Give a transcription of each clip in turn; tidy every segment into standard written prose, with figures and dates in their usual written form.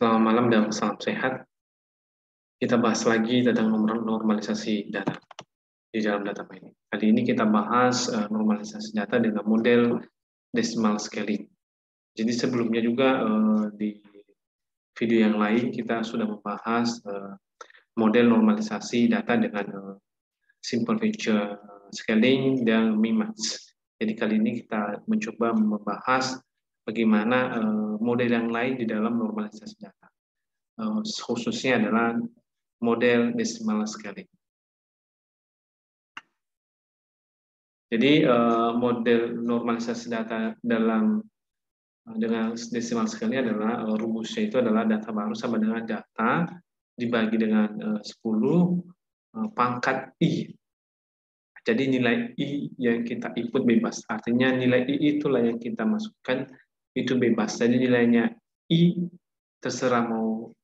Selamat malam dan salam sehat. Kita bahas lagi tentang normalisasi data di dalam data mining. Kali ini kita bahas normalisasi data dengan model decimal scaling. Jadi sebelumnya juga di video yang lain kita sudah membahas model normalisasi data dengan simple feature scaling dan min-max. Jadi kali ini kita mencoba membahas bagaimana model yang lain di dalam normalisasi data. Khususnya adalah model decimal scaling. Jadi model normalisasi data dengan decimal scaling adalah rumusnya itu adalah data baru sama dengan data dibagi dengan 10 pangkat I. Jadi nilai I yang kita input bebas. Artinya nilai I itulah yang kita masukkan itu bebas. Jadi nilainya I terserah mau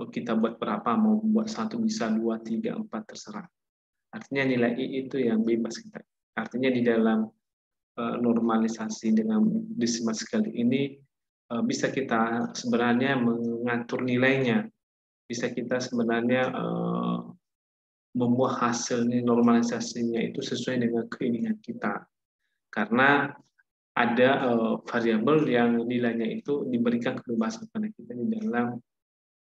kita buat berapa, mau buat 1 bisa, 2, 3, 4 terserah. Artinya nilai I itu yang bebas kita. Artinya di dalam normalisasi dengan decimal scaling ini bisa kita sebenarnya mengatur nilainya. Bisa kita sebenarnya membuat hasil normalisasinya itu sesuai dengan keinginan kita. Karena ada variabel yang nilainya itu diberikan kebebasan pada kita di dalam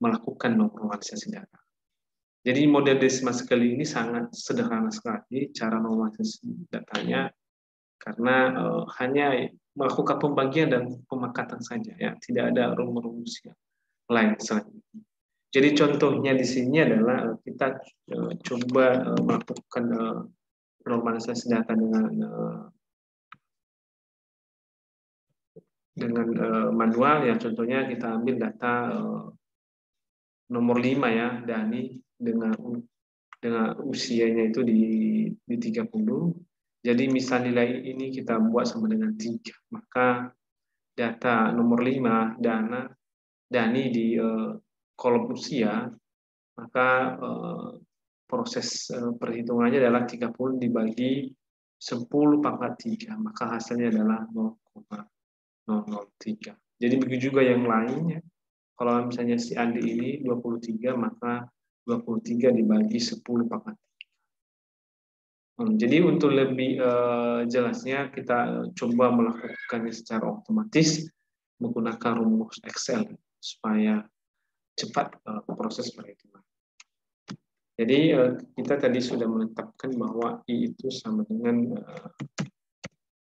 melakukan normalisasi data. Jadi model decimal scaling ini sangat sederhana sekali cara normalisasi datanya karena hanya melakukan pembagian dan pemakatan saja, ya, tidak ada rumus yang lain selanjutnya. Jadi contohnya di sini adalah kita coba melakukan normalisasi data dengan manual, ya contohnya kita ambil data nomor 5 ya, Dani dengan usianya itu di 30. Jadi misal nilai ini kita buat sama dengan 3, maka data nomor 5 Dani di kolom usia, maka proses perhitungannya adalah 30 dibagi 10 pangkat 3, maka hasilnya adalah 0,003. Jadi begitu juga yang lainnya. Kalau misalnya si Andi ini 23, maka 23 dibagi 10 pangkat 3. Jadi untuk lebih jelasnya kita coba melakukannya secara otomatis menggunakan rumus Excel supaya cepat proses perhitungan. Jadi kita tadi sudah menetapkan bahwa I itu sama dengan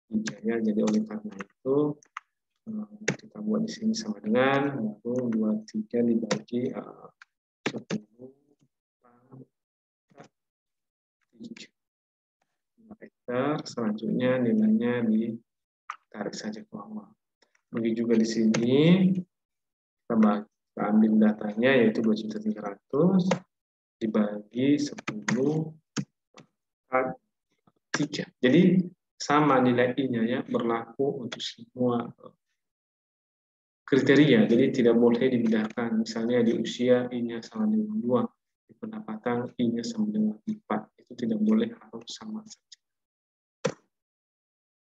3 ya. Jadi oleh karena itu kita buat di sini sama dengan 23 dibagi 10 selanjutnya nilainya ditarik saja ke bawah. Begitu juga di sini kita ambil datanya yaitu 2.300.000 dibagi 10 3. Jadi sama nilai I-nya ya, berlaku untuk semua kriteria, jadi tidak boleh dibedakan. Misalnya di usia I-nya sama dengan 2, di pendapatan I-nya sama dengan 4, itu tidak boleh, harus sama saja.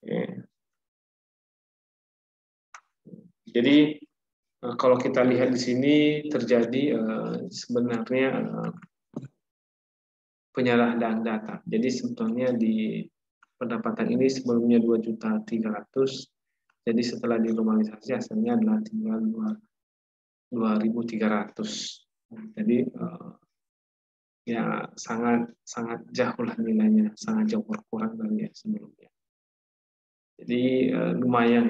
Oke. Jadi kalau kita lihat di sini terjadi sebenarnya penyalahgunaan data. Jadi sebetulnya di pendapatan ini sebelumnya 2.300.000. Jadi setelah dinormalisasi hasilnya adalah tinggal 2.300. Jadi ya sangat jauh lah nilainya, sangat jauh berkurang dari yang sebelumnya. Jadi lumayan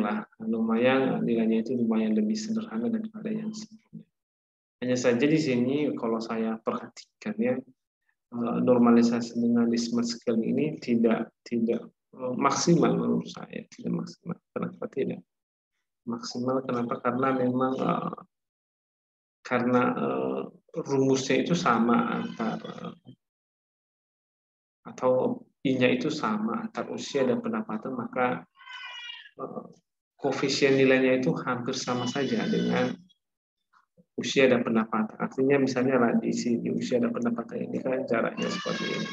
nilainya itu lumayan lebih sederhana daripada yang sebelumnya. Hanya saja di sini kalau saya perhatikan ya, normalisasi dengan decimal scaling ini tidak maksimal menurut saya, tidak maksimal. Kenapa tidak maksimal? Kenapa? Karena memang rumusnya itu sama atau I-nya itu sama antar usia dan pendapatan, maka koefisien nilainya itu hampir sama saja dengan usia dan pendapatan. Artinya misalnya lah di usia dan pendapatan ini kan jaraknya seperti ini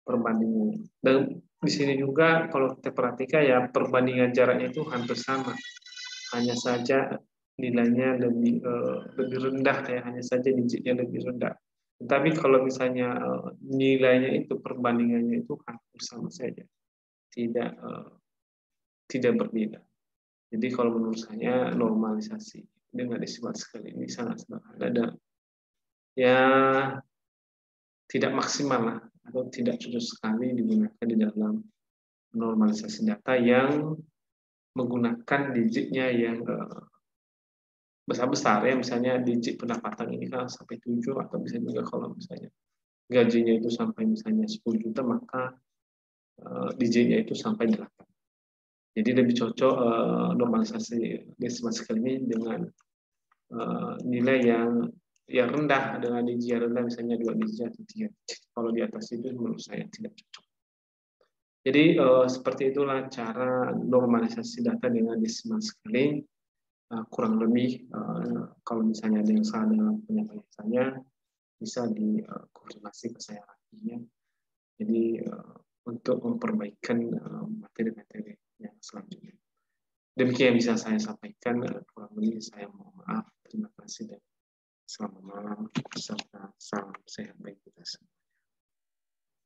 perbandingan. Dan di sini juga kalau kita perhatikan ya perbandingan jaraknya itu hampir sama. Hanya saja nilainya lebih rendah, kayak hanya saja digitnya lebih rendah. Tapi kalau misalnya nilainya itu perbandingannya itu hampir sama saja, tidak tidak berbeda. Jadi kalau menurut saya normalisasi dengan desimal scale ini sangat sederhana dan ya tidak maksimal lah, atau tidak cocok sekali digunakan di dalam normalisasi data yang menggunakan digitnya yang besar-besar ya, misalnya digit pendapatan ini kan sampai 7, atau bisa juga kalau misalnya gajinya itu sampai misalnya 10 juta, maka digitnya itu sampai 8. Jadi lebih cocok normalisasi desimal scale ini dengan nilai yang rendah, dengan digit yang rendah, misalnya 2 digit atau 3 digit. Kalau di atas itu menurut saya tidak cocok. Jadi seperti itulah cara normalisasi data dengan decimal scaling. Kurang lebih kalau misalnya ada yang salah dalam penyampaian saya, bisa dikoordinasi ke saya lagi ya. Jadi untuk memperbaikan materi-materi yang selanjutnya. Demikian yang bisa saya sampaikan. Kurang lebih saya mohon maaf. Terima kasih dan selamat malam serta salam sehat.